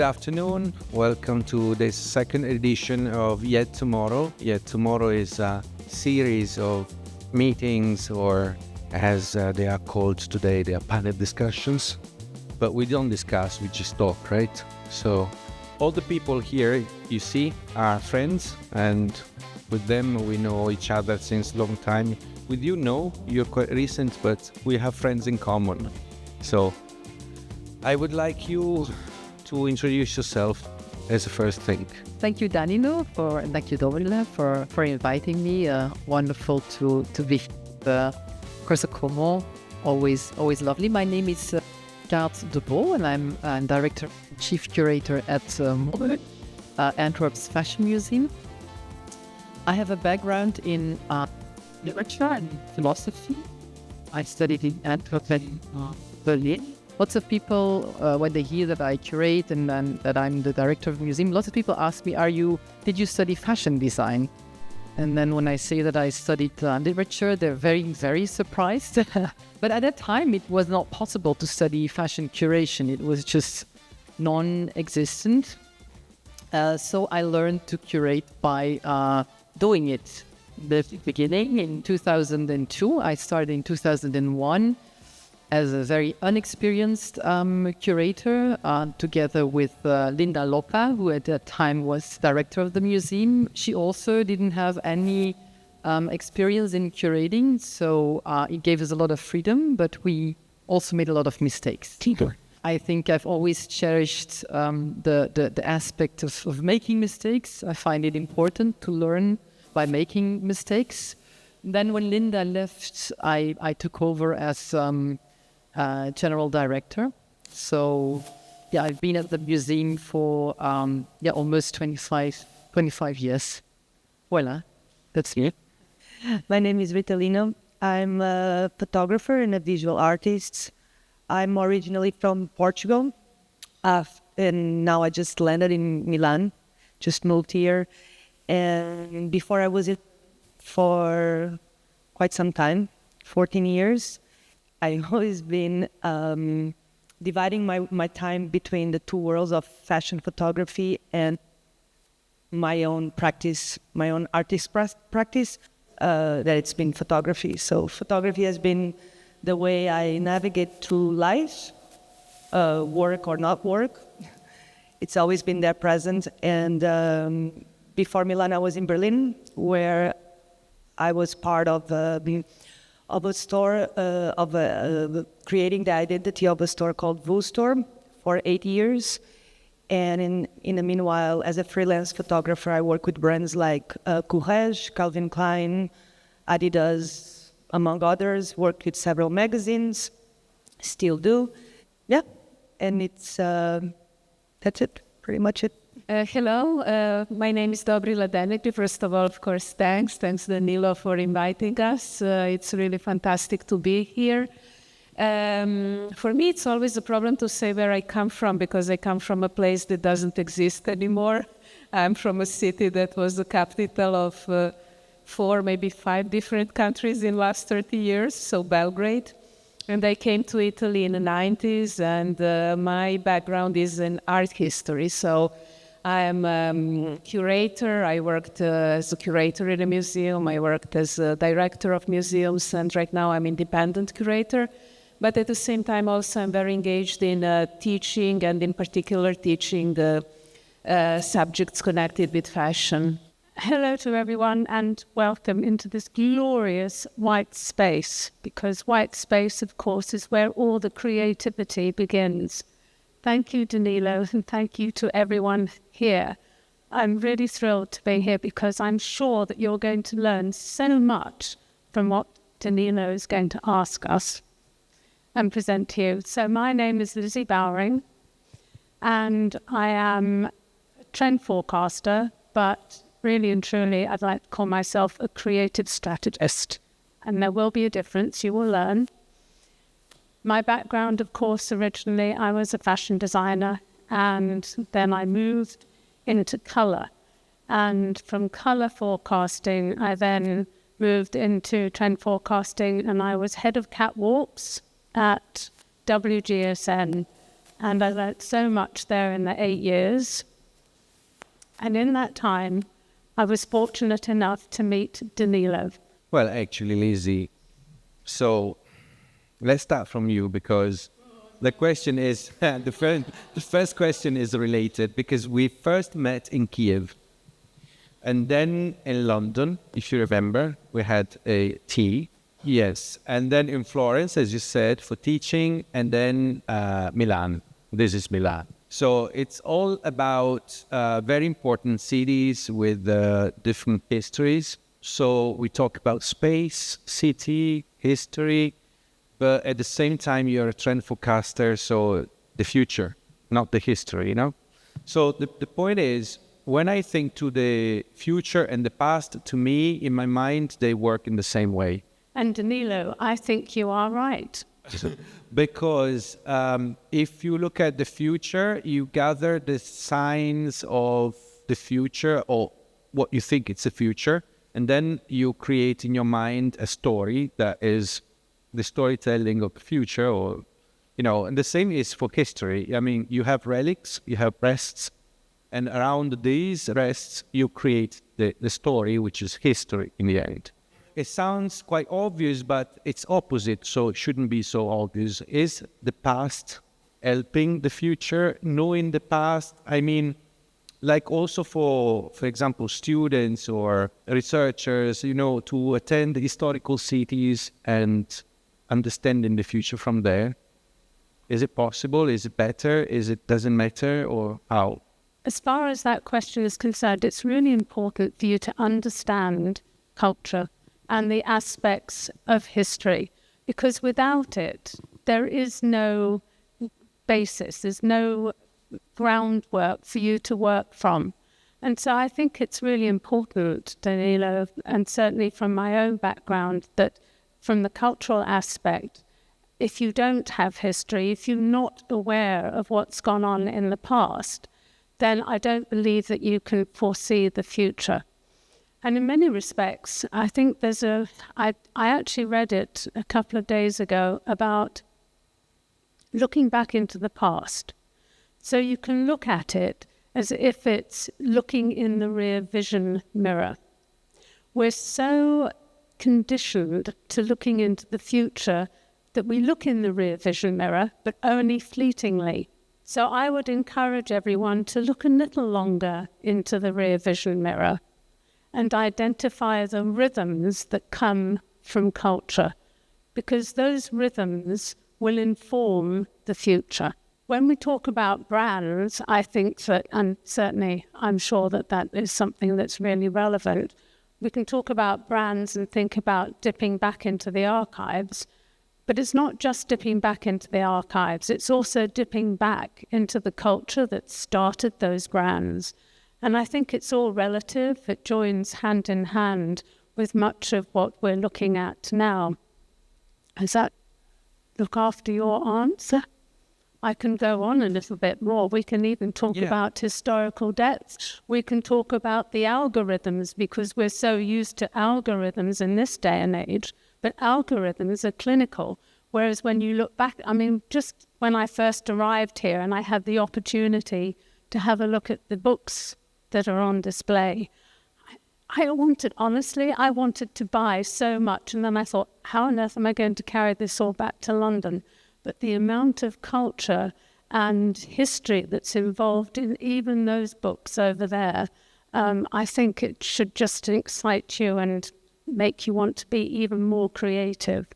Good afternoon. Welcome to the second edition of IED Tomorrow. IED Tomorrow is a series of meetings, or as they are called today, they are panel discussions. But we don't discuss, we just talk, right? So all the people here you see are friends, and with them we know each other since a long time. With you, no, you're quite recent, but we have friends in common. So I would like you to introduce yourself as a first thing. Thank you, Danilo, and thank you, Dobrila, for inviting me. Wonderful to be the Corso. Always lovely. My name is Kaat Debo, and I'm director, chief curator at Antwerp's Fashion Museum. I have a background in literature and philosophy. I studied in Antwerp and Berlin. Lots of people, when they hear that I curate and that I'm the director of the museum, lots of people ask me, did you study fashion design? And then when I say that I studied literature, they're very, very surprised. But at that time, it was not possible to study fashion curation. It was just non-existent. So I learned to curate by doing it. The beginning in 2002, I started in 2001 as a very unexperienced curator, together with Linda Lopa, who at that time was director of the museum. She also didn't have any experience in curating, so it gave us a lot of freedom, but we also made a lot of mistakes. I think I've always cherished the aspect of making mistakes. I find it important to learn by making mistakes. Then when Linda left, I took over as general director. So yeah, I've been at the museum for almost 25 years. Voila, that's it. My name is Rita Lino. I'm a photographer and a visual artist. I'm originally from Portugal, and now I just landed in Milan, just moved here. And before I was in for quite some time, 14 years. I've always been dividing my time between the two worlds of fashion photography and my own practice, my own artist practice, that it's been photography. So photography has been the way I navigate through life, work or not work. It's always been there present. And before Milan, I was in Berlin, where I was part of a store, creating the identity of a store called Vu Store for 8 years. And in the meanwhile, as a freelance photographer, I work with brands like Courage, Calvin Klein, Adidas, among others. Worked with several magazines, still do. Yeah, and that's it, pretty much it. Hello, my name is Dobrila Denegri. First of all, of course, thanks Danilo for inviting us. It's really fantastic to be here. For me, it's always a problem to say where I come from, because I come from a place that doesn't exist anymore. I'm from a city that was the capital of 4, maybe 5 different countries in the last 30 years, so Belgrade. And I came to Italy in the 90s, and my background is in art history. So I am a curator. I worked as a curator in a museum. I worked as a director of museums, and right now I'm independent curator. But at the same time, also I'm very engaged in teaching, and in particular teaching the subjects connected with fashion. Hello to everyone, and welcome into this glorious white space, because white space, of course, is where all the creativity begins. Thank you, Danilo, and thank you to everyone here. I'm really thrilled to be here, because I'm sure that you're going to learn so much from what Danilo is going to ask us and present to you. So my name is Elizabeth Bowring, and I am a trend forecaster, but really and truly, I'd like to call myself a creative strategist. And there will be a difference, you will learn. My background, of course, originally, I was a fashion designer, and then I moved into colour. And from colour forecasting, I then moved into trend forecasting, and I was head of catwalks at WGSN and I learnt so much there in the 8 years. And in that time, I was fortunate enough to meet Danilo. Well, actually, Lizzie, so let's start from you, because the question is, the first question is related, because we first met in Kiev. And then in London, if you remember, we had a tea. Yes. And then in Florence, as you said, for teaching. And then Milan. This is Milan. So it's all about very important cities with different histories. So we talk about space, city, history, but at the same time, you're a trend forecaster, so the future, not the history, you know? So the point is, when I think to the future and the past, to me, in my mind, they work in the same way. And Danilo, I think you are right. Because if you look at the future, you gather the signs of the future or what you think it's the future, and then you create in your mind a story that is the storytelling of the future, or, you know, and the same is for history. I mean, you have relics, you have rests, and around these rests, you create the story, which is history in the end. It sounds quite obvious, but it's opposite, so it shouldn't be so obvious. Is the past helping the future? Knowing the past, I mean, like also for example, students or researchers, you know, to attend historical cities and understanding the future from there. Is it possible? Is it better? Is it doesn't matter, or how? As far as that question is concerned, it's really important for you to understand culture and the aspects of history, because without it, there is no basis, there's no groundwork for you to work from. And so I think it's really important, Danilo, and certainly from my own background, that from the cultural aspect, if you don't have history, if you're not aware of what's gone on in the past, then I don't believe that you can foresee the future. And in many respects, I think I actually read it a couple of days ago about looking back into the past. So you can look at it as if it's looking in the rear vision mirror. We're so conditioned to looking into the future that we look in the rear vision mirror, but only fleetingly. So I would encourage everyone to look a little longer into the rear vision mirror and identify the rhythms that come from culture, because those rhythms will inform the future. When we talk about brands, I think that, and certainly I'm sure that is something that's really relevant, we can talk about brands and think about dipping back into the archives, but it's not just dipping back into the archives, it's also dipping back into the culture that started those brands. And I think it's all relative. It joins hand in hand with much of what we're looking at now. Does that look after your answer? I can go on a little bit more. We can even talk about historical depths. We can talk about the algorithms, because we're so used to algorithms in this day and age, but algorithms are clinical. Whereas when you look back, I mean, just when I first arrived here and I had the opportunity to have a look at the books that are on display, I wanted to buy so much. And then I thought, how on earth am I going to carry this all back to London? But the amount of culture and history that's involved in even those books over there, I think it should just excite you and make you want to be even more creative.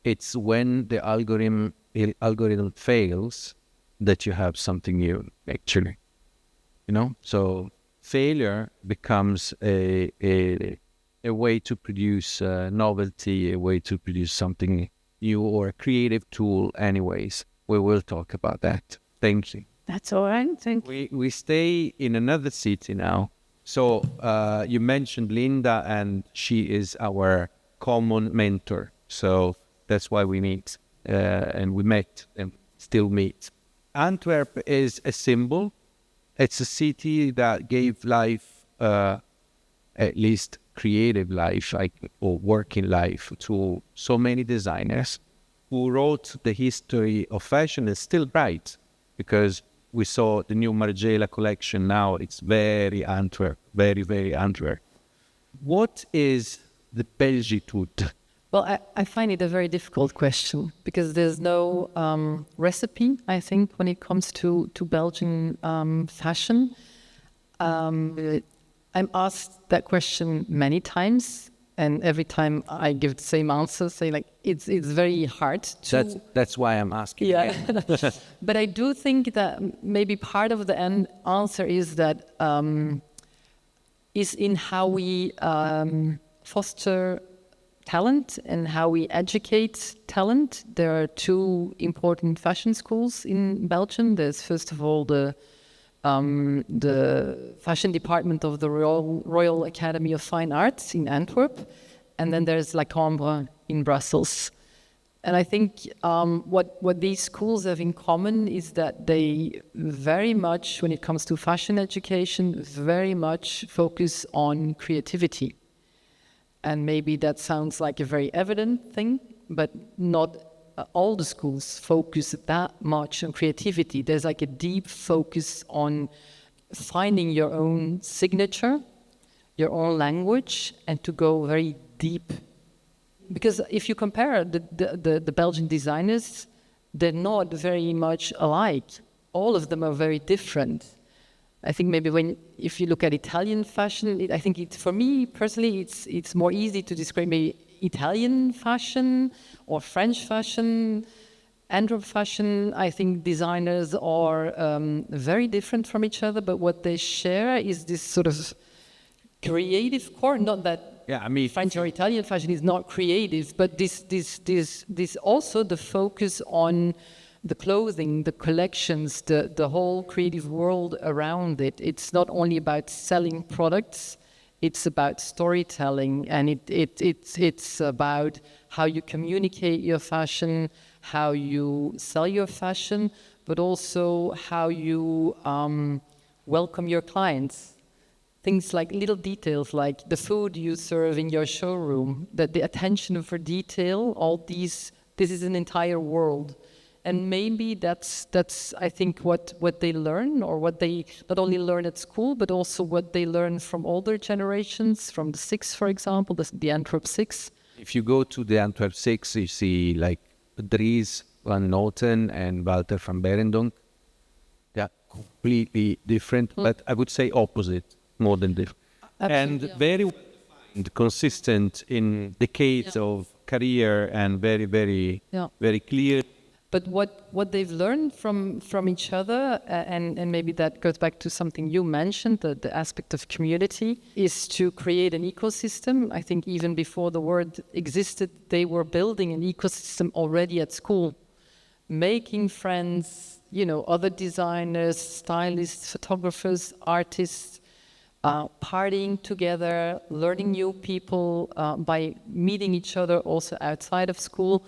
It's when the algorithm fails that you have something new, actually. You know, so failure becomes a way to produce novelty, a way to produce something new, or a creative tool anyways. We will talk about that. Thank you. That's all right. Thank you. We stay in another city now. So you mentioned Linda, and she is our common mentor. So that's why we meet, and we met and still meet. Antwerp is a symbol. It's a city that gave life, at least creative life, or working life, to so many designers who wrote the history of fashion and still write. because we saw the new Margiela collection now. It's very Antwerp, very, very Antwerp. What is the Belgitude? Well, I find it a very difficult question because there's no recipe, I think, when it comes to Belgian fashion. I'm asked that question many times, and every time I give the same answer, say like it's very hard to. That's why I'm asking. Yeah, but I do think that maybe part of the answer is that is in how we foster talent and how we educate talent. There are two important fashion schools in Belgium. There's first of all the fashion department of the Royal Academy of Fine Arts in Antwerp, and then there's La Cambre in Brussels. And I think what these schools have in common is that they very much, when it comes to fashion education, very much focus on creativity. And maybe that sounds like a very evident thing, but not all the schools focus that much on creativity. There's like a deep focus on finding your own signature, your own language, and to go very deep. Because if you compare the Belgian designers, they're not very much alike. All of them are very different. I think maybe if you look at Italian fashion, I think for me personally, it's more easy to describe maybe Italian fashion or French fashion, Antwerp fashion. I think designers are very different from each other, but what they share is this sort of creative core. Not that French or Italian fashion is not creative, but this also the focus on the clothing, the collections, the whole creative world around it. It's not only about selling products, it's about storytelling, and it's about how you communicate your fashion, how you sell your fashion, but also how you welcome your clients. Things like little details, like the food you serve in your showroom, that the attention for detail, all these, this is an entire world. And maybe that's I think what they learn, or what they not only learn at school, but also what they learn from older generations, from the Six, for example, the Antwerp Six. If you go to the Antwerp Six, you see like Dries van Noten and Walter van Berendonck. They're completely different, but I would say opposite, more than different. Absolutely, and very well defined, consistent in decades of career, and very, very, very clear. But what they've learned from each other, and maybe that goes back to something you mentioned, the aspect of community, is to create an ecosystem. I think even before the word existed, they were building an ecosystem already at school, making friends, other designers, stylists, photographers, artists, partying together, learning new people by meeting each other also outside of school.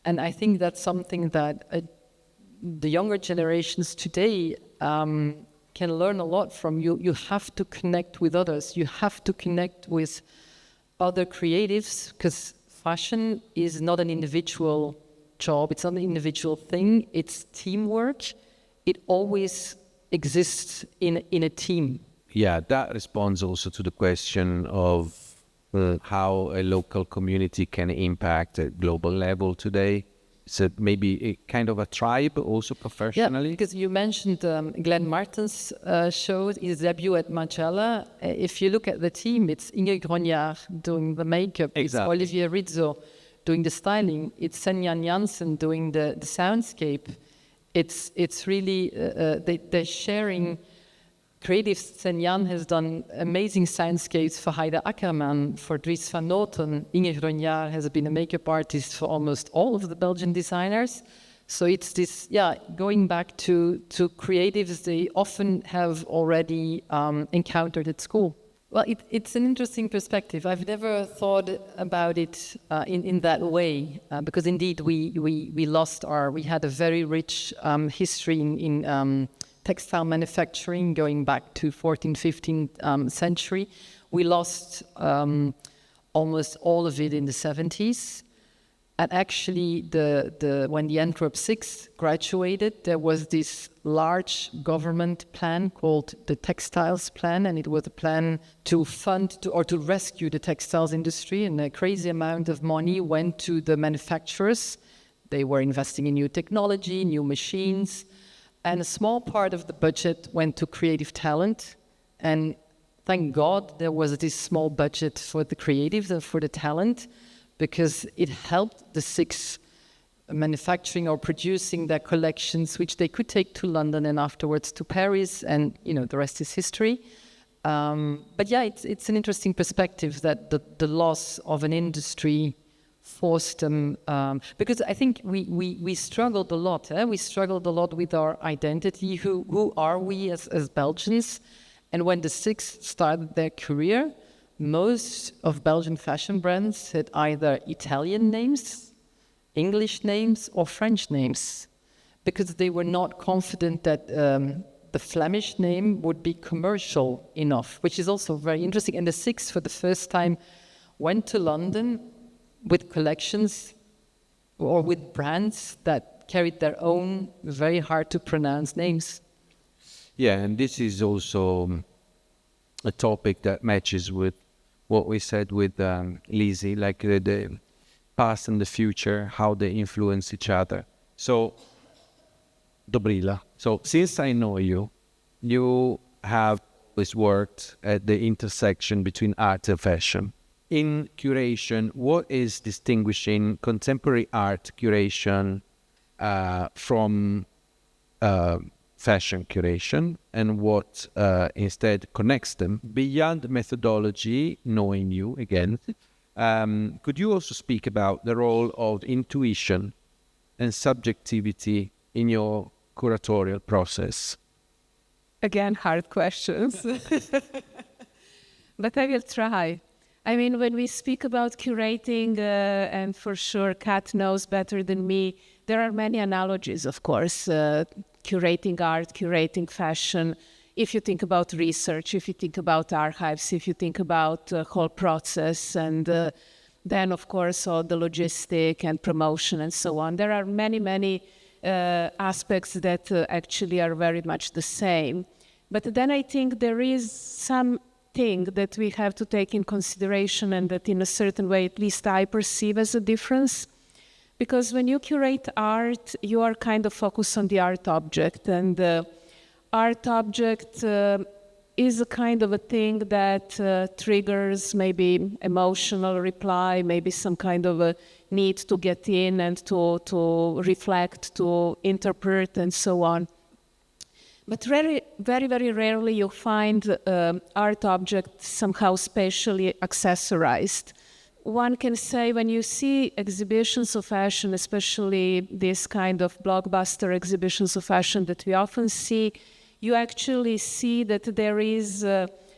And I think that's something that the younger generations today can learn a lot from. You have to connect with others. You have to connect with other creatives, because fashion is not an individual job. It's not an individual thing. It's teamwork. It always exists in a team. Yeah, that responds also to the question of how a local community can impact at global level today. So maybe a kind of a tribe also professionally? Yeah, because you mentioned Glenn Martin's show, his debut at Margiela. If you look at the team, it's Inge Grognard doing the makeup, It's Olivier Rizzo doing the styling, it's Senjan Janssen doing the soundscape. It's really, they're sharing. Creative Senjan has done amazing soundscapes for Heide Ackerman, for Dries van Noten. Inge Grognard has been a makeup artist for almost all of the Belgian designers. So it's this, going back to creatives they often have already encountered at school. Well, it's an interesting perspective. I've never thought about it in that way, because indeed we had a very rich history in textile manufacturing going back to 14th, 15th century. We lost almost all of it in the 70s. And actually, when the Antwerp 6 graduated, there was this large government plan called the Textiles Plan, and it was a plan to fund or to rescue the textiles industry, and a crazy amount of money went to the manufacturers. They were investing in new technology, new machines, and a small part of the budget went to creative talent. And thank God there was this small budget for the creatives and for the talent, because it helped the 6 manufacturing or producing their collections, which they could take to London and afterwards to Paris, and the rest is history. But yeah, it's an interesting perspective that the loss of an industry forced them, because I think we struggled a lot. We struggled a lot with our identity. Who are we as Belgians? And when the 6 started their career, most of Belgian fashion brands had either Italian names, English names, or French names, because they were not confident that the Flemish name would be commercial enough, which is also very interesting. And the 6, for the first time, went to London with collections or with brands that carried their own very hard to pronounce names. Yeah, and this is also a topic that matches with what we said with Lizzie, like the past and the future, how they influence each other. So, Dobrila, so since I know you, you have always worked at the intersection between art and fashion. In curation, what is distinguishing contemporary art curation from fashion curation, and what instead connects them beyond methodology, knowing you again? Could you also speak about the role of intuition and subjectivity in your curatorial process? Again, hard questions. But I will try. I mean, when we speak about curating, and for sure Kaat knows better than me, there are many analogies, of course. Curating art, curating fashion. If you think about research, if you think about archives, if you think about the whole process, and then, of course, all the logistic and promotion and so on. There are many aspects that actually are very much the same. But then I think there is something that we have to take in consideration, and that in a certain way, at least I perceive as a difference. Because when you curate art, you are kind of focused on the art object, and the art object is a kind of a thing that triggers maybe emotional reply, maybe some kind of a need to get in and to reflect, to interpret, and so on. But very, very rarely you find art objects somehow spatially accessorized. One can say when you see exhibitions of fashion, especially this kind of blockbuster exhibitions of fashion that we often see, you actually see that there is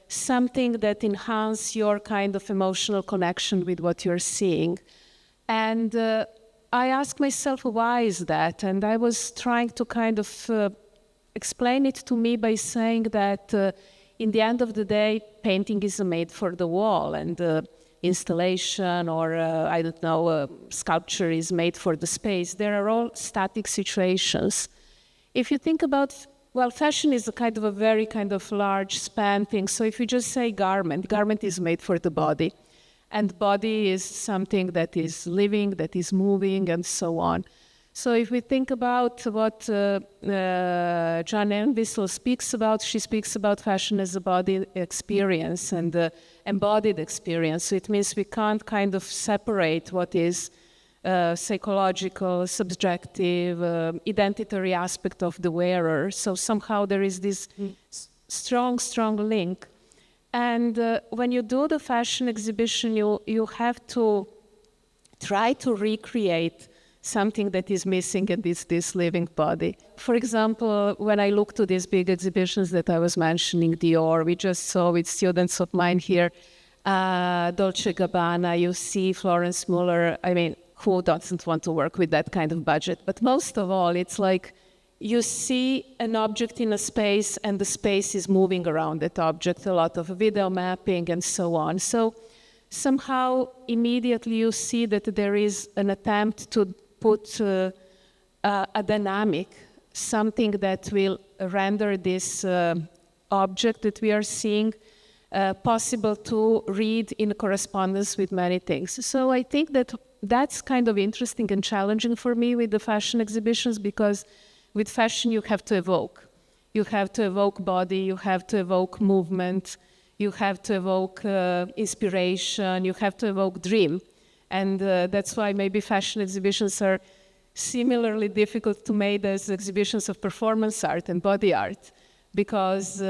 something that enhances your kind of emotional connection with what you're seeing. And I asked myself, why is that? And I was trying to kind of explain it to me by saying that in the end of the day, painting is made for the wall, and installation or, I don't know, sculpture is made for the space. There are all static situations. If you think about, well, fashion is a very large span thing. So if you just say garment is made for the body. And body is something that is living, that is moving, and so on. So if we think about what Jan Entwistle speaks about, she speaks about fashion as a body experience and embodied experience. So it means we can't kind of separate what is psychological, subjective, identitary aspect of the wearer. So somehow there is this strong link. And when you do the fashion exhibition, you have to try to recreate something that is missing in this living body. For example, when I look to these big exhibitions that I was mentioning, Dior, we just saw with students of mine here, Dolce & Gabbana, you see Florence Muller. I mean, who doesn't want to work with that kind of budget? But most of all, it's like you see an object in a space and the space is moving around that object, a lot of video mapping and so on. So somehow immediately you see that there is an attempt to put a dynamic, something that will render this object that we are seeing possible to read in correspondence with many things. So I think that that's kind of interesting and challenging for me with the fashion exhibitions, because with fashion you have to evoke. You have to evoke body, you have to evoke movement, you have to evoke inspiration, you have to evoke dream. And that's why maybe fashion exhibitions are similarly difficult to make as exhibitions of performance art and body art, because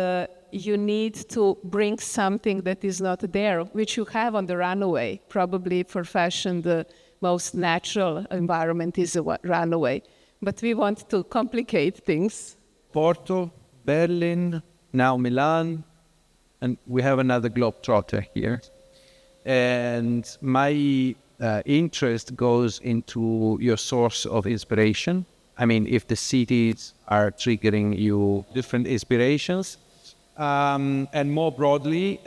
you need to bring something that is not there, which you have on the runway. Probably for fashion, the most natural environment is a runway. But we want to complicate things. Porto, Berlin, now Milan, and we have another globetrotter here. And my interest goes into your source of inspiration. I mean, if the cities are triggering you different inspirations, and more broadly,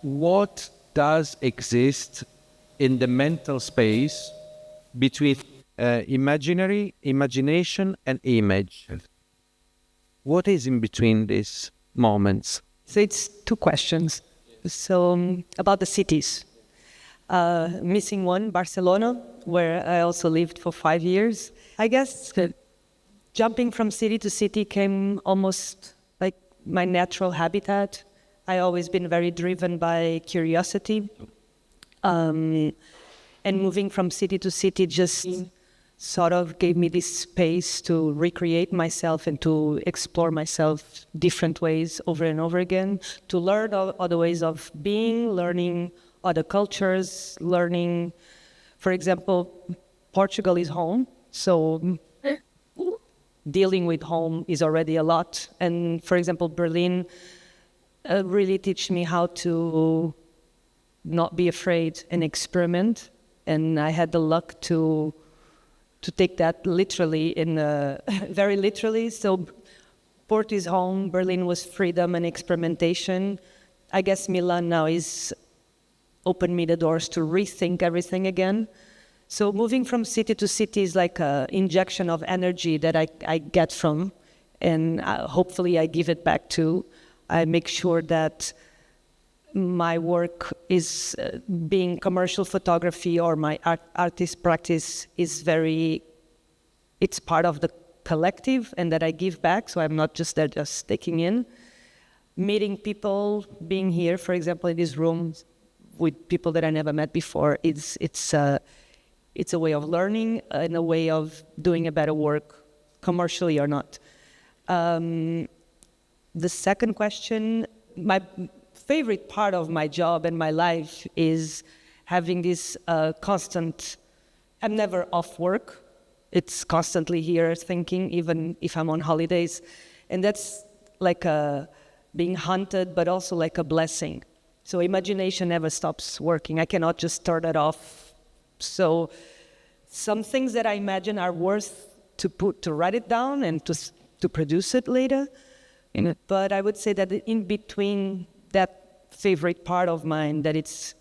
what does exist in the mental space between imagination and image? What is in between these moments? So it's two questions. So about the cities. Missing one, Barcelona, where I also lived for 5 years. I guess jumping from city to city came almost like my natural habitat. I always been very driven by curiosity. And moving from city to city just sort of gave me this space to recreate myself and to explore myself different ways over and over again, to learn other ways of being, learning other cultures, learning, for example, Portugal is home, so dealing with home is already a lot. And for example, Berlin really teach me how to not be afraid and experiment. And I had the luck to take that literally, very literally. So Porto is home, Berlin was freedom and experimentation. I guess Milan now is opened me the doors to rethink everything again. So moving from city to city is like an injection of energy that I get from, and hopefully I give it back too. I make sure that my work is being commercial photography or my artist practice is it's part of the collective and that I give back, so I'm not just there just taking in. Meeting people, being here, for example, in this room with people that I never met before, it's a way of learning and a way of doing a better work, commercially or not. The second question, my favorite part of my job and my life is having this constant, I'm never off work. It's constantly here thinking, even if I'm on holidays. And that's like being hunted, but also like a blessing. So imagination never stops working. I cannot just turn it off. So some things that I imagine are worth to write it down and to produce it later. But I would say that in between that favorite part of mine, that it's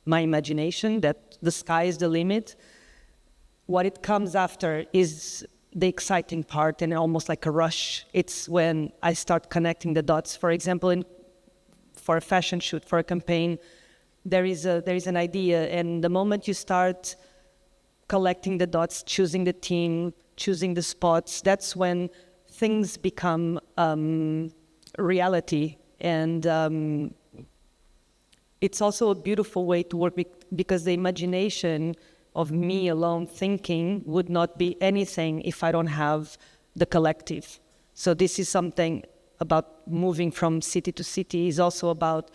my imagination, that the sky is the limit, what it comes after is the exciting part and almost like a rush. It's when I start connecting the dots. For example, for a fashion shoot, for a campaign, there is an idea, and the moment you start collecting the dots, choosing the team, choosing the spots, that's when things become reality. And it's also a beautiful way to work because the imagination of me alone thinking would not be anything if I don't have the collective. So this is something about moving from city to city, is also about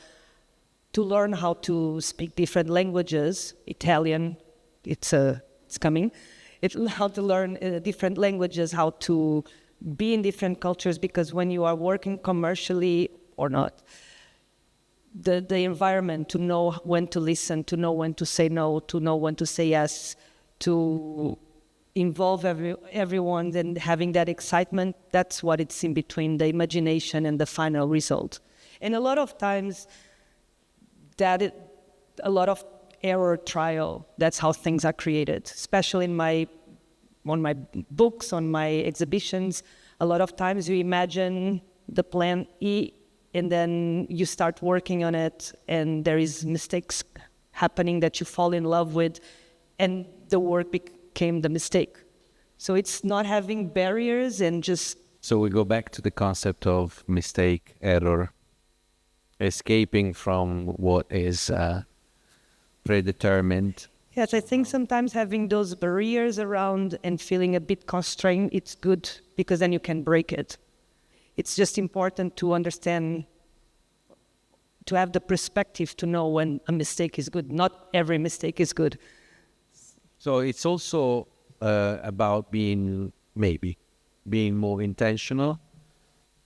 to learn how to speak different languages. Italian, it's coming. How to learn different languages, how to be in different cultures, because when you are working commercially or not, the environment, to know when to listen, to know when to say no, to know when to say yes, to involve everyone and having that excitement, that's what it's in between the imagination and the final result. And a lot of times that a lot of error trial. That's how things are created, especially on my books, on my exhibitions. A lot of times you imagine the plan E and then you start working on it and there is mistakes happening that you fall in love with and the work became the mistake. So it's not having barriers and just... So we go back to the concept of mistake, error, escaping from what is predetermined. Yes, I think sometimes having those barriers around and feeling a bit constrained, it's good because then you can break it. It's just important to understand, to have the perspective to know when a mistake is good. Not every mistake is good. So it's also about being more intentional.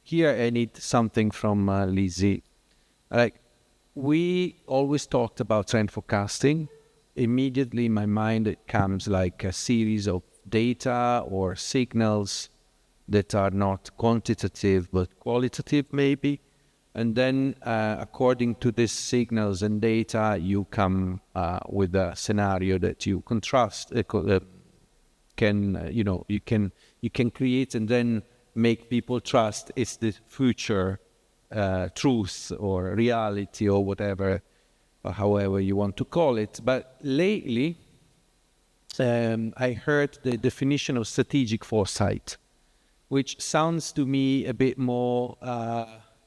Here I need something from Lizzie. Like, we always talked about trend forecasting. Immediately in my mind it comes like a series of data or signals that are not quantitative but qualitative maybe. And then according to these signals and data, you come with a scenario that you contrast, you can create and then make people trust it's the future truth or reality or whatever, or however you want to call it. But lately, I heard the definition of strategic foresight, which sounds to me a bit more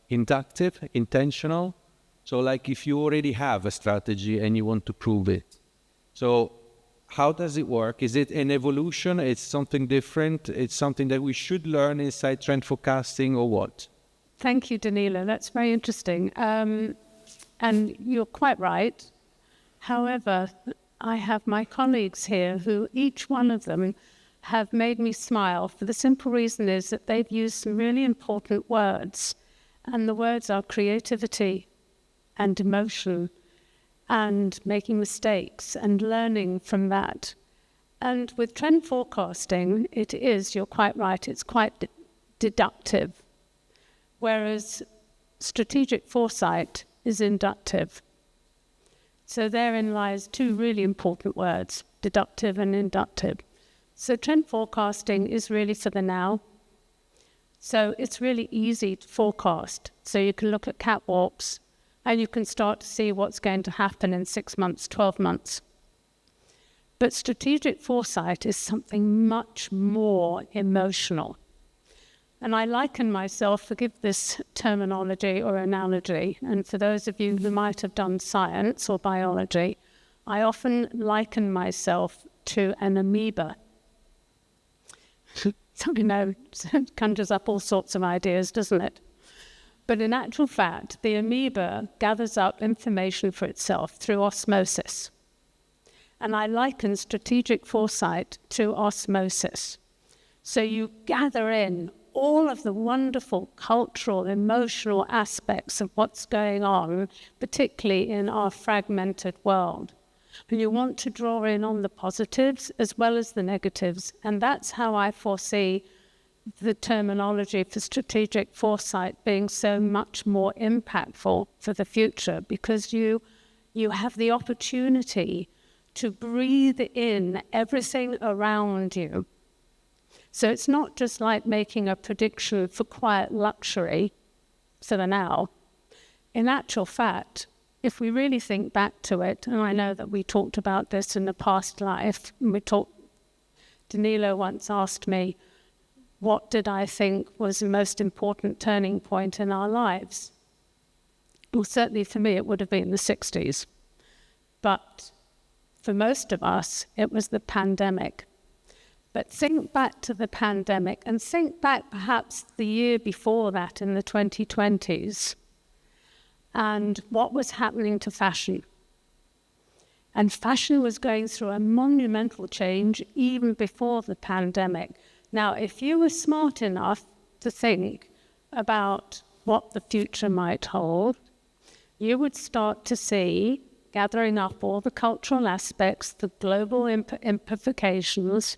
inductive, intentional. So like if you already have a strategy and you want to prove it. So how does it work? Is it an evolution? It's something different? It's something that we should learn inside trend forecasting or what? Thank you, Danilo. That's very interesting. And you're quite right. However, I have my colleagues here who each one of them have made me smile for the simple reason is that they've used some really important words. And the words are creativity and emotion and making mistakes and learning from that. And with trend forecasting, it is, you're quite right, it's quite deductive. Whereas strategic foresight is inductive. So therein lies two really important words, deductive and inductive. So trend forecasting is really for the now. So it's really easy to forecast. So you can look at catwalks and you can start to see what's going to happen in 6 months, 12 months. But strategic foresight is something much more emotional. And I liken myself, forgive this terminology or analogy, and for those of you who might have done science or biology, I often liken myself to an amoeba. So, it conjures up all sorts of ideas, doesn't it? But in actual fact, the amoeba gathers up information for itself through osmosis. And I liken strategic foresight to osmosis. So you gather in all of the wonderful cultural, emotional aspects of what's going on, particularly in our fragmented world. And you want to draw in on the positives as well as the negatives. And that's how I foresee the terminology for strategic foresight being so much more impactful for the future, because you have the opportunity to breathe in everything around you. So it's not just like making a prediction for quiet luxury for the now. In actual fact, if we really think back to it, and I know that we talked about this in the past life, Danilo once asked me, what did I think was the most important turning point in our lives? Well, certainly for me, it would have been the 60s. But for most of us, it was the pandemic. But think back to the pandemic and think back perhaps the year before that in the 2020s and what was happening to fashion. And fashion was going through a monumental change even before the pandemic. Now, if you were smart enough to think about what the future might hold, you would start to see, gathering up all the cultural aspects, the global implications,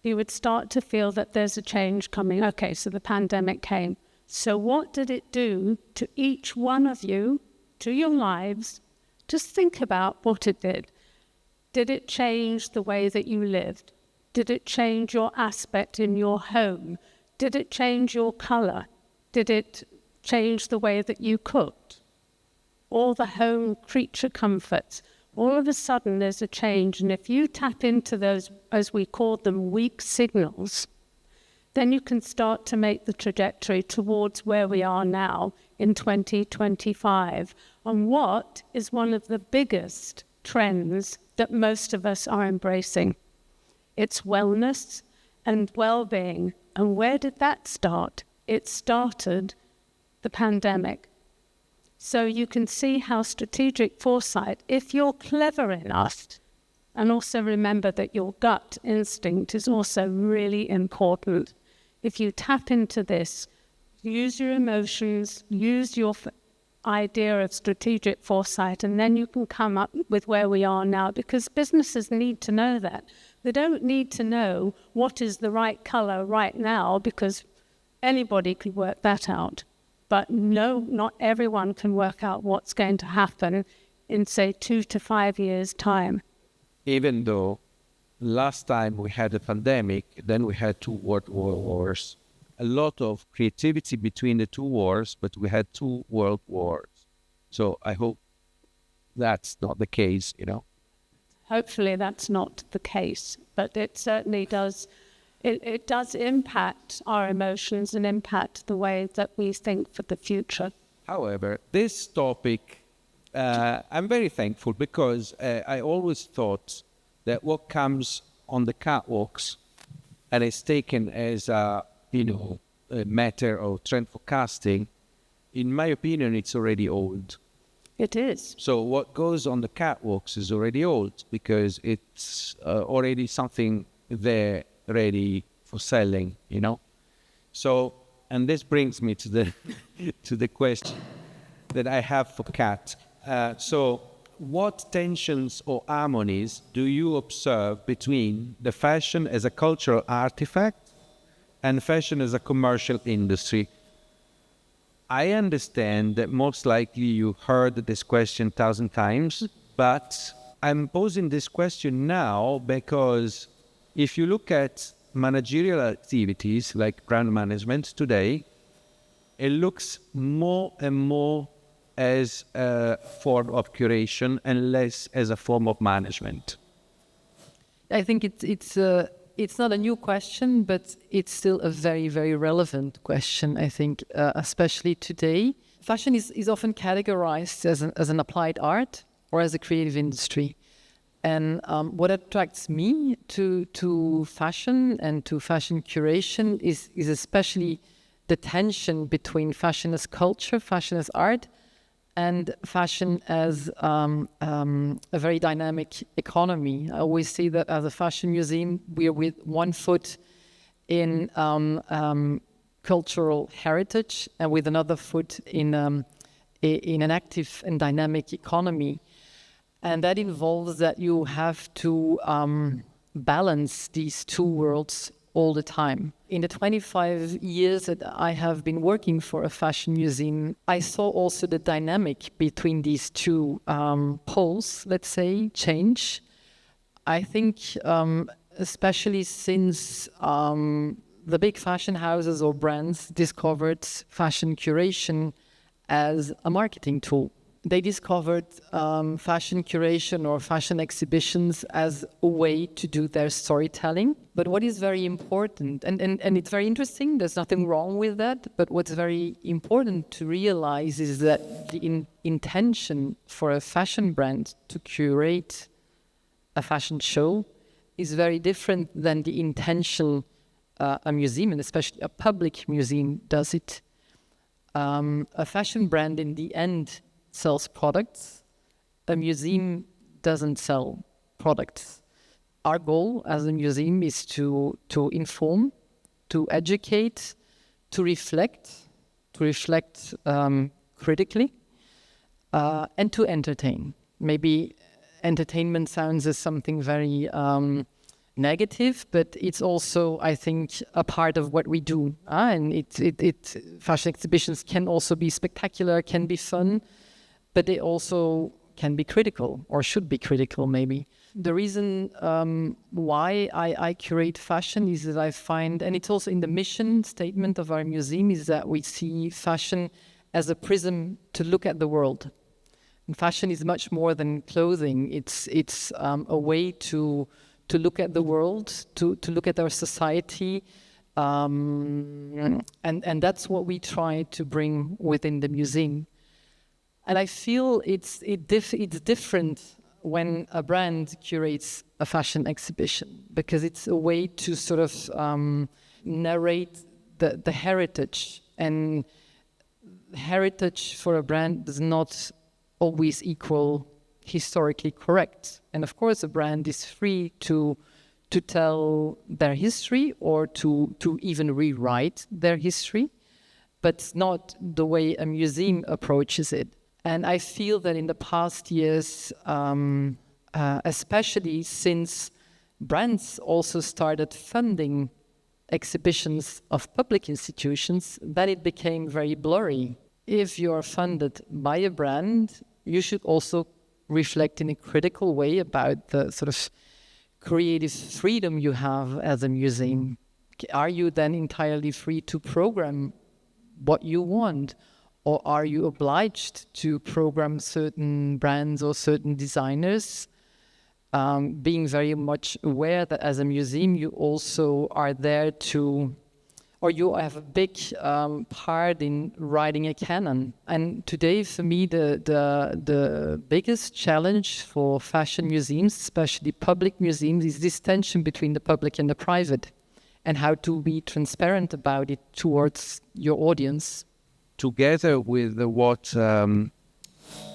you would start to feel that there's a change coming. Okay, so the pandemic came. So what did it do to each one of you, to your lives, Just think about what it did. Did it change the way that you lived? Did it change your aspect in your home? Did it change your colour? Did it change the way that you cooked? All the home creature comforts. All of a sudden there's a change, and if you tap into those, as we called them, weak signals, then you can start to make the trajectory towards where we are now in 2025, on what is one of the biggest trends that most of us are embracing. It's wellness and well-being. And where did that start? It started the pandemic. So you can see how strategic foresight, if you're clever enough, and also remember that your gut instinct is also really important. If you tap into this, use your emotions, use your idea of strategic foresight, and then you can come up with where we are now, because businesses need to know that. They don't need to know what is the right color right now, because anybody could work that out. But no, not everyone can work out what's going to happen in, say, 2 to 5 years' time. Even though last time we had a pandemic, then we had 2 world wars. A lot of creativity between the 2 wars, but we had 2 world wars. So I hope that's not the case, Hopefully that's not the case, but it certainly does. It does impact our emotions and impact the way that we think for the future. However, this topic, I'm very thankful, because I always thought that what comes on the catwalks and is taken as a matter of trend forecasting, in my opinion, it's already old. It is. So what goes on the catwalks is already old, because it's already something there ready for selling, So, and this brings me to the to the question that I have for Kaat. So what tensions or harmonies do you observe between the fashion as a cultural artifact and fashion as a commercial industry? I understand that most likely you heard this question 1,000 times, but I'm posing this question now because if you look at managerial activities like brand management today, it looks more and more as a form of curation and less as a form of management. I think it's not a new question, but it's still a very, very relevant question, I think, especially today. Fashion is often categorized as an applied art or as a creative industry. And what attracts me to fashion and to fashion curation is especially the tension between fashion as culture, fashion as art, and fashion as a very dynamic economy. I always say that as a fashion museum, we are with one foot in cultural heritage and with another foot in an active and dynamic economy. And that involves that you have to balance these 2 worlds all the time. In the 25 years that I have been working for a fashion museum, I saw also the dynamic between these 2 poles, let's say, change. I think especially since the big fashion houses or brands discovered fashion curation as a marketing tool. They discovered fashion curation or fashion exhibitions as a way to do their storytelling. But what is very important, and it's very interesting, there's nothing wrong with that, but what's very important to realize is that the intention for a fashion brand to curate a fashion show is very different than the intention a museum, and especially a public museum, does it. A fashion brand in the end sells products. A museum doesn't sell products. Our goal as a museum is to inform, to educate, to reflect critically, and to entertain. Maybe entertainment sounds as something very negative, but it's also, I think, a part of what we do. And fashion exhibitions can also be spectacular, can be fun, but they also can be critical or should be critical maybe. The reason why I curate fashion is that I find, and it's also in the mission statement of our museum, is that we see fashion as a prism to look at the world. And fashion is much more than clothing. It's a way to look at the world, to look at our society, and that's what we try to bring within the museum. And I feel it's different when a brand curates a fashion exhibition, because it's a way to sort of narrate the heritage. And heritage for a brand does not always equal historically correct. And of course, a brand is free to tell their history or to even rewrite their history, but not the way a museum approaches it. And I feel that in the past years, especially since brands also started funding exhibitions of public institutions, that it became very blurry. If you're funded by a brand, you should also reflect in a critical way about the sort of creative freedom you have as a museum. Are you then entirely free to program what you want? Or are you obliged to program certain brands or certain designers? Being very much aware that as a museum, you also are there to, or you have a big part in writing a canon. And today, for me, the biggest challenge for fashion museums, especially public museums, is this tension between the public and the private, and how to be transparent about it towards your audience. Together with what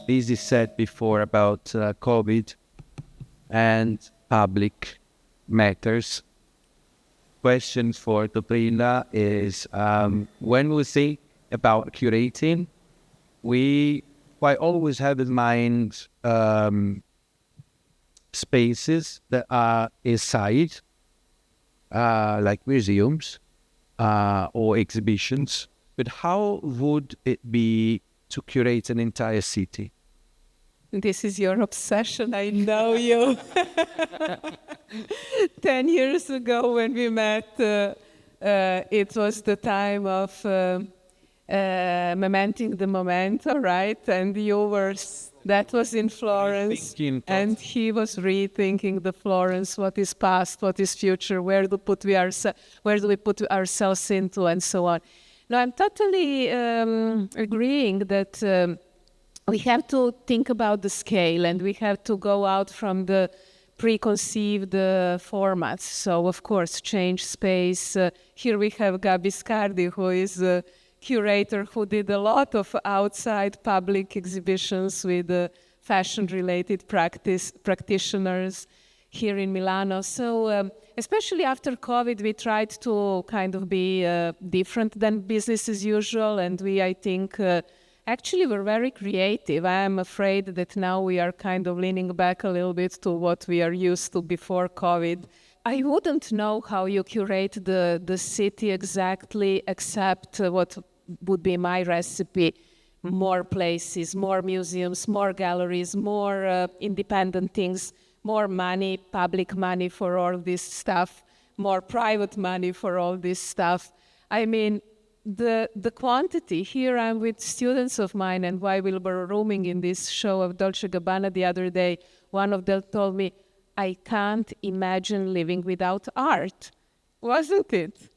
Lizzie said before about COVID and public matters, question for Dobrila is, when we think about curating, we quite always have in mind spaces that are inside, like museums or exhibitions. But how would it be to curate an entire city? This is your obsession, I know you. 10 years ago when we met, it was the time of mementing the momento, right? And that was in Florence, and he was rethinking the Florence, what is past, what is future, where do we put ourselves into, and so on. No, I'm totally agreeing that we have to think about the scale, and we have to go out from the preconceived formats. So, of course, change space. Here we have Gabi Scardi, who is a curator who did a lot of outside public exhibitions with fashion-related practitioners here in Milano. So, especially after COVID, we tried to kind of be different than business as usual, and I think, actually we're very creative. I am afraid that now we are kind of leaning back a little bit to what we are used to before COVID. I wouldn't know how you curate the city exactly, except what would be my recipe: more places, more museums, more galleries, more independent things, more money, public money for all this stuff, more private money for all this stuff. I mean, the quantity, here I'm with students of mine, and while we were roaming in this show of Dolce & Gabbana the other day, one of them told me, I can't imagine living without art. Wasn't it?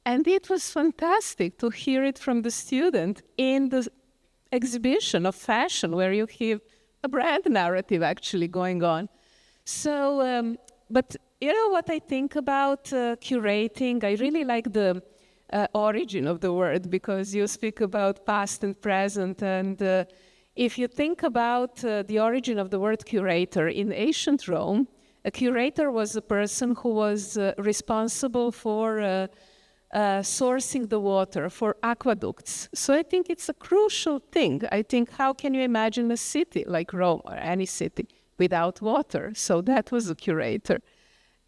And it was fantastic to hear it from the student in the exhibition of fashion, where you have a brand narrative actually going on. So, but you know what I think about curating? I really like the origin of the word, because you speak about past and present. And if you think about the origin of the word curator, in ancient Rome, a curator was a person who was responsible for sourcing the water, for aqueducts. So I think it's a crucial thing. I think, how can you imagine a city like Rome, or any city, without water? So that was a curator.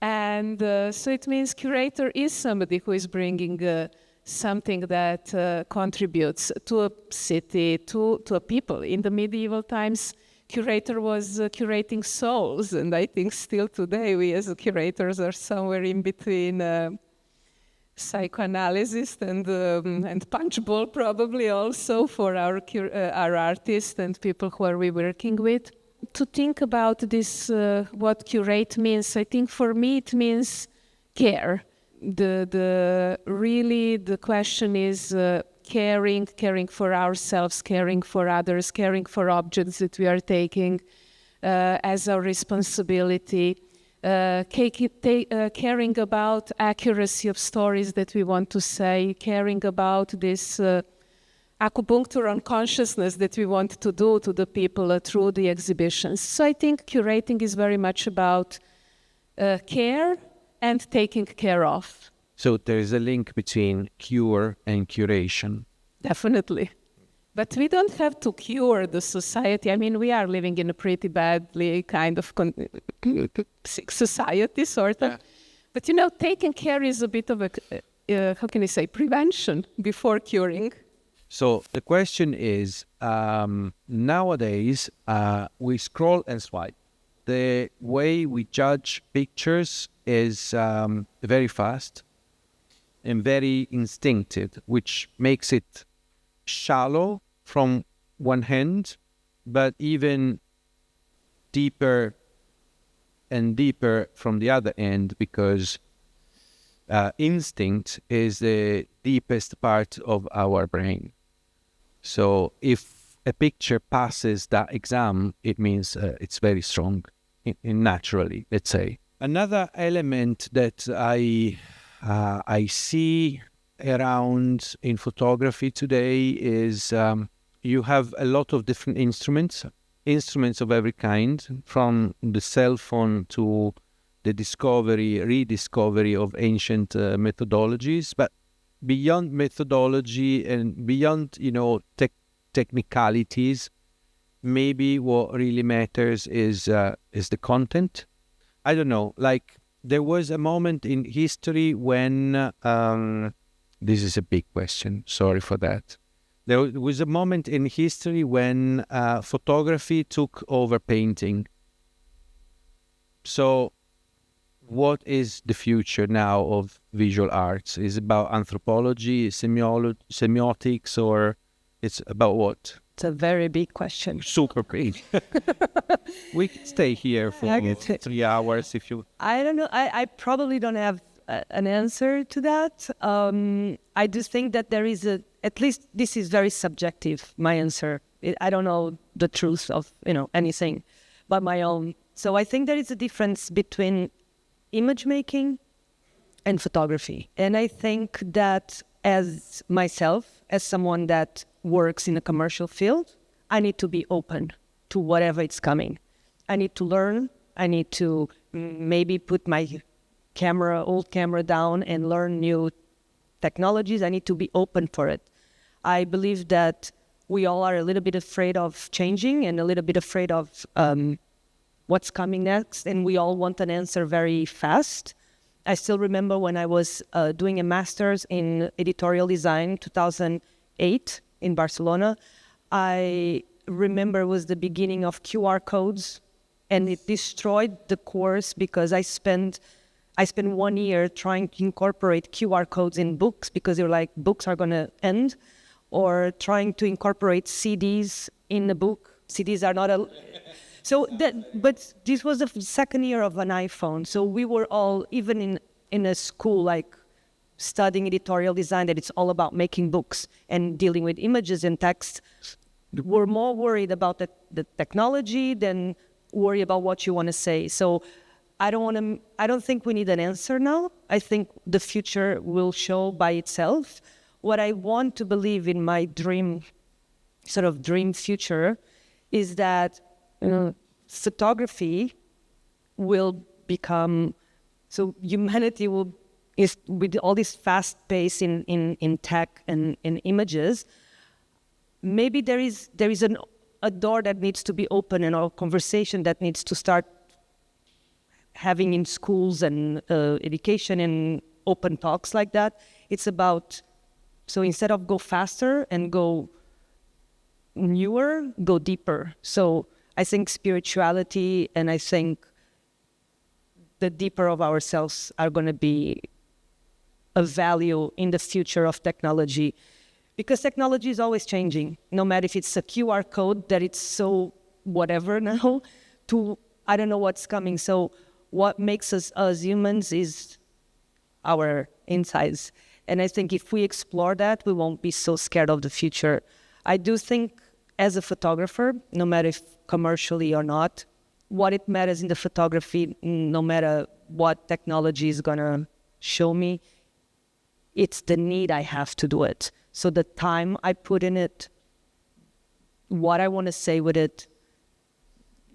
And so it means curator is somebody who is bringing something that contributes to a city, to a people. In the medieval times, curator was curating souls, and I think still today we as curators are somewhere in between psychoanalyst and punchbowl probably also for our artists and people who are we working with. To think about this, what curate means, I think for me it means care. The question is caring for ourselves, caring for others, caring for objects that we are taking as our responsibility, caring about accuracy of stories that we want to say, caring about this acupuncture on consciousness that we want to do to the people through the exhibitions. So I think curating is very much about care and taking care of. So there is a link between cure and curation. Definitely. But we don't have to cure the society. I mean, we are living in a pretty badly kind of sick society, sort of. Yeah. But, you know, taking care is a bit of a, how can I say, prevention before curing. So the question is, nowadays, we scroll and swipe. The way we judge pictures is very fast and very instinctive, which makes it shallow from one hand, but even deeper and deeper from the other end, because instinct is the deepest part of our brain. So if a picture passes that exam, it means it's very strong, naturally, let's say. Another element that I see around in photography today is you have a lot of different instruments of every kind, from the cell phone to the rediscovery of ancient methodologies. But beyond methodology and beyond, technicalities, maybe what really matters is the content. I don't know, like there was a moment in history when, this is a big question, sorry for that. There was a moment in history when photography took over painting. So what is the future now of visual arts? Is it about anthropology, semiotics, or it's about what? It's a very big question. Super big. We can stay here for 3 hours if you... I don't know. I probably don't have an answer to that. I just think that there is at least this is very subjective, my answer. I don't know the truth of, anything but my own. So I think there is a difference between image making and photography. And I think that as myself, as someone that works in a commercial field, I need to be open to whatever it's coming. I need to learn. I need to maybe put my old camera down and learn new technologies. I need to be open for it. I believe that we all are a little bit afraid of changing and a little bit afraid of what's coming next, and we all want an answer very fast. I still remember when I was doing a master's in editorial design, 2008 in Barcelona. I remember it was the beginning of QR codes, and it destroyed the course because I spent 1 year trying to incorporate QR codes in books because they're like, books are going to end, or trying to incorporate CDs in the book. CDs are not a... but this was the second year of an iPhone. So we were all, even in a school, like studying editorial design, that it's all about making books and dealing with images and text. We're more worried about the technology than worry about what you want to say. So I don't think we need an answer now. I think the future will show by itself. What I want to believe in my dream future is that photography will become, so humanity is with all this fast pace in tech and in images, maybe there is a door that needs to be open and a conversation that needs to start having in schools and education and open talks like that. It's about, so instead of go faster and go newer, go deeper. So I think spirituality and I think the deeper of ourselves are going to be a value in the future of technology, because technology is always changing, no matter if it's a QR code that it's so whatever now to I don't know what's coming. So what makes us humans is our insides. And I think if we explore that, we won't be so scared of the future. I do think as a photographer, no matter if commercially or not, what it matters in the photography, no matter what technology is going to show me, it's the need I have to do it. So the time I put in it, what I want to say with it,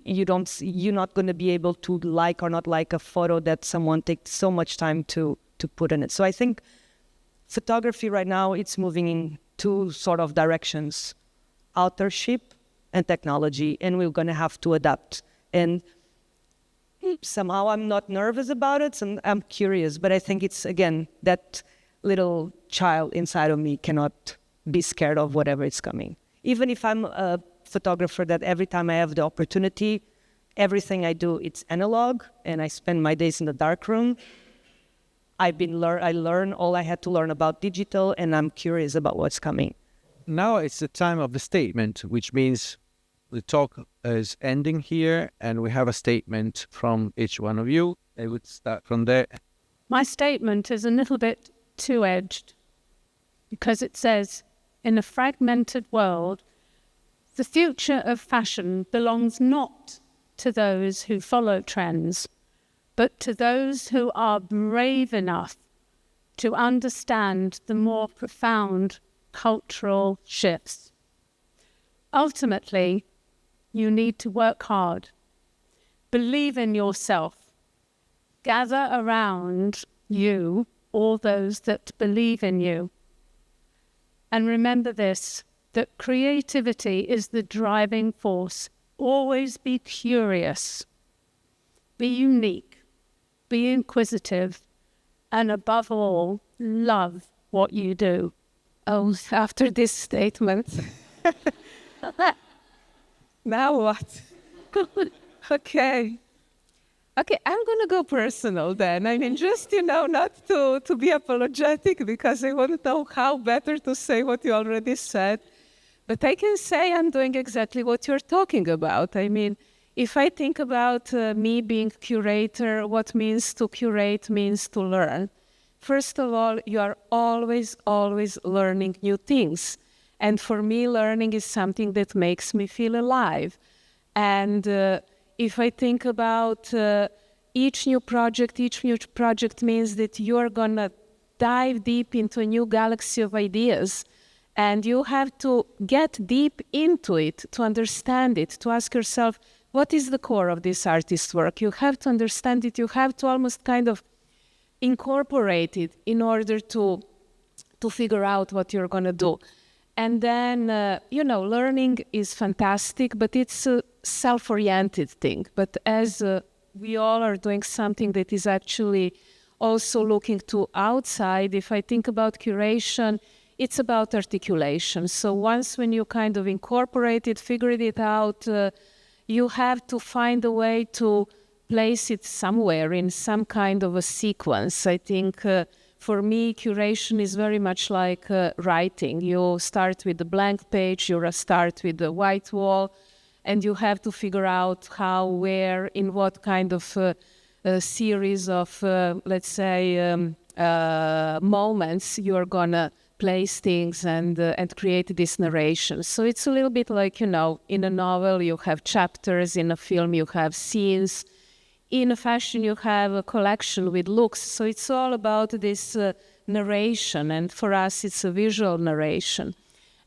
you're not going to be able to like or not like a photo that someone takes so much time to put in it. So I think photography right now, it's moving in two sort of directions, authorship and technology, and we're going to have to adapt. And somehow I'm not nervous about it, and I'm curious, but I think it's, again, that little child inside of me cannot be scared of whatever is coming. Even if I'm a photographer that every time I have the opportunity, everything I do, it's analog, and I spend my days in the dark room. I learn all I had to learn about digital, and I'm curious about what's coming. Now it's the time of the statement, which means the talk is ending here, and we have a statement from each one of you. I would start from there. My statement is a little bit two-edged because it says, in a fragmented world, the future of fashion belongs not to those who follow trends, but to those who are brave enough to understand the more profound cultural shifts. Ultimately, you need to work hard, believe in yourself, gather around you all those that believe in you. And remember this, that creativity is the driving force. Always be curious, be unique, be inquisitive, and above all, love what you do. Oh, after this statement. Now what? Okay, I'm going to go personal then. I mean, just, not to be apologetic, because I want to know how better to say what you already said. But I can say I'm doing exactly what you're talking about. I mean, if I think about me being curator, what means to curate means to learn. First of all, you are always learning new things. And for me, learning is something that makes me feel alive. And if I think about each new project means that you're going to dive deep into a new galaxy of ideas. And you have to get deep into it to understand it, to ask yourself, what is the core of this artist's work? You have to understand it. You have to almost kind of incorporate it in order to figure out what you're going to do. And then, learning is fantastic, but it's a self-oriented thing. But as we all are doing something that is actually also looking to outside, if I think about curation, it's about articulation. So once when you kind of incorporate it, figure it out, you have to find a way to place it somewhere in some kind of a sequence. I think for me, curation is very much like writing. You start with the blank page, you start with the white wall, and you have to figure out how, where, in what kind of series of, let's say, moments you're going to place things and create this narration. So it's a little bit like, in a novel you have chapters, in a film you have scenes, in a fashion you have a collection with looks. So it's all about this narration, and for us it's a visual narration.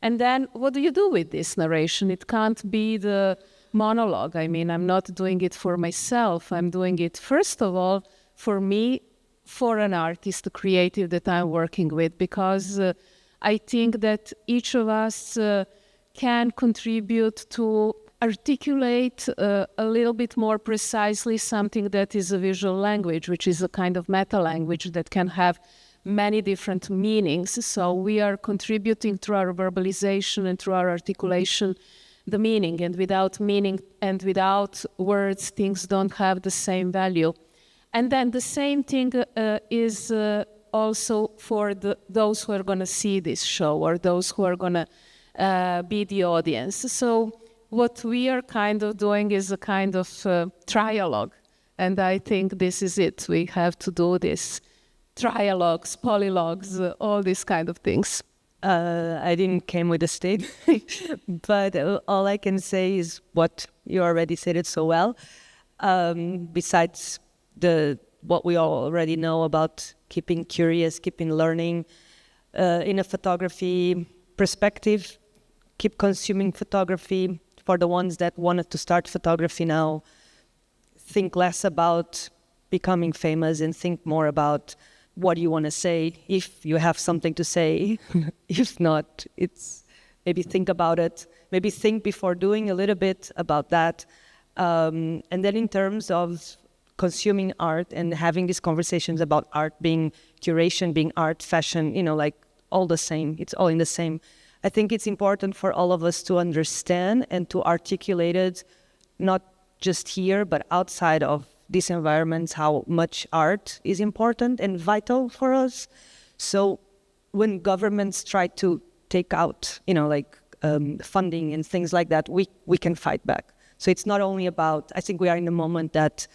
And then what do you do with this narration? It can't be the monologue. I mean, I'm not doing it for myself. I'm doing it, first of all, for me, for an artist, a creative that I'm working with, because I think that each of us can contribute to articulate a little bit more precisely something that is a visual language, which is a kind of meta language that can have many different meanings. So we are contributing through our verbalization and through our articulation the meaning, and without meaning and without words, things don't have the same value. And then the same thing is also for those who are going to see this show, or those who are going to be the audience. So what we are kind of doing is a kind of trialogue. And I think this is it. We have to do this. Trialogues, polylogues, all these kind of things. I didn't came with a state, but all I can say is what you already said it so well. Besides what we all already know about keeping curious, keeping learning, in a photography perspective, keep consuming photography. For the ones that wanted to start photography now, think less about becoming famous and think more about what you want to say, if you have something to say. If not, it's maybe think about it. Maybe think before doing a little bit about that. And then in terms of consuming art and having these conversations about art being curation, being art, fashion, like all the same. It's all in the same. I think it's important for all of us to understand and to articulate it, not just here, but outside of these environments, how much art is important and vital for us. So when governments try to take out, funding and things like that, we can fight back. So it's not only about, I think we are in a moment that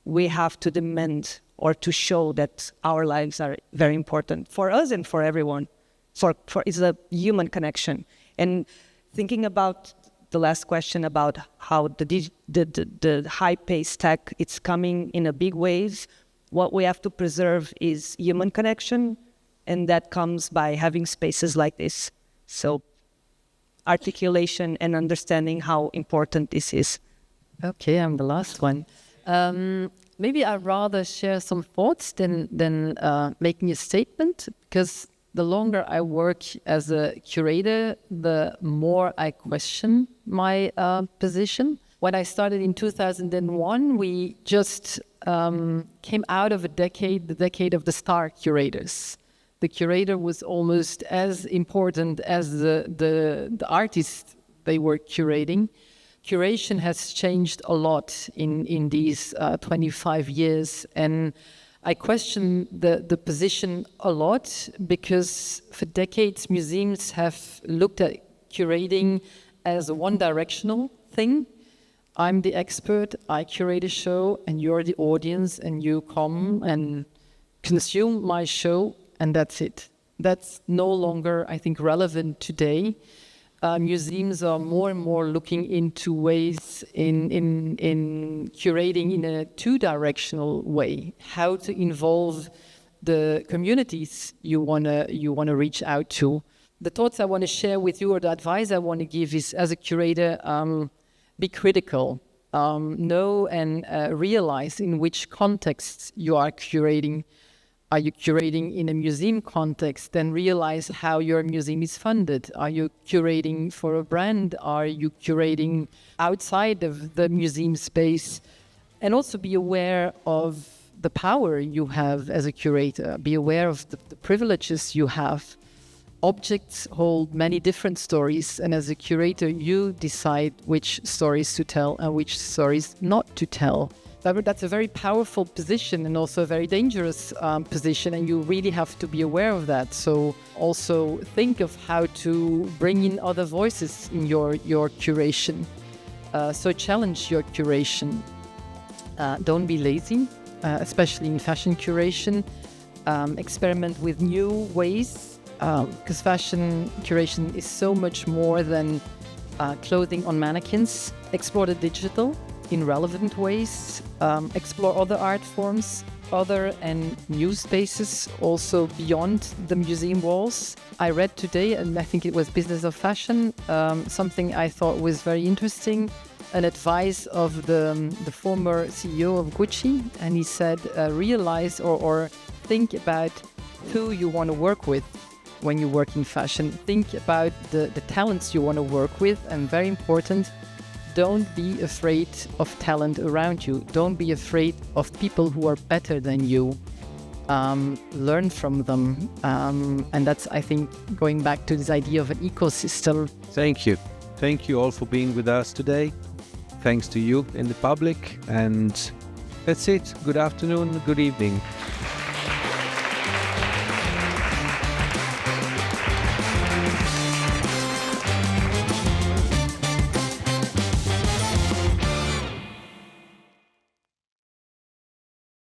we have to demand or to show that our lives are very important for us and for everyone. For it's a human connection. And thinking about the last question about how the high-paced tech, it's coming in a big waves, what we have to preserve is human connection, and that comes by having spaces like this. So articulation and understanding how important this is. Okay, I'm the last one. Maybe I'd rather share some thoughts than making a statement, because the longer I work as a curator, the more I question my position. When I started in 2001, we just came out of the decade of the star curators. The curator was almost as important as the artist they were curating. Curation has changed a lot in these 25 years, and I question the position a lot, because for decades museums have looked at curating as a one-directional thing. I'm the expert, I curate a show, and you're the audience, and you come and consume my show, and that's it. That's no longer, I think, relevant today. Museums are more and more looking into ways in curating in a two-directional way, how to involve the communities you wanna reach out to. The thoughts I want to share with you, or the advice I want to give, is, as a curator, be critical. Know and realize in which contexts you are curating. Are you curating in a museum context? Then realize how your museum is funded. Are you curating for a brand? Are you curating outside of the museum space? And also be aware of the power you have as a curator. Be aware of the privileges you have. Objects hold many different stories, and as a curator, you decide which stories to tell and which stories not to tell. That's a very powerful position, and also a very dangerous position, and you really have to be aware of that. So also think of how to bring in other voices in your curation. So challenge your curation. Don't be lazy, especially in fashion curation. Experiment with new ways, because fashion curation is so much more than clothing on mannequins. Explore the digital in relevant ways, explore other art forms, other and new spaces, also beyond the museum walls. I read today, and I think it was Business of Fashion, something I thought was very interesting, an advice of the former CEO of Gucci, and he said, realize or think about who you want to work with when you work in fashion. Think about the talents you want to work with, and very important, don't be afraid of talent around you. Don't be afraid of people who are better than you. Learn from them. And that's, I think, going back to this idea of an ecosystem. Thank you. Thank you all for being with us today. Thanks to you in the public. And that's it. Good afternoon, good evening.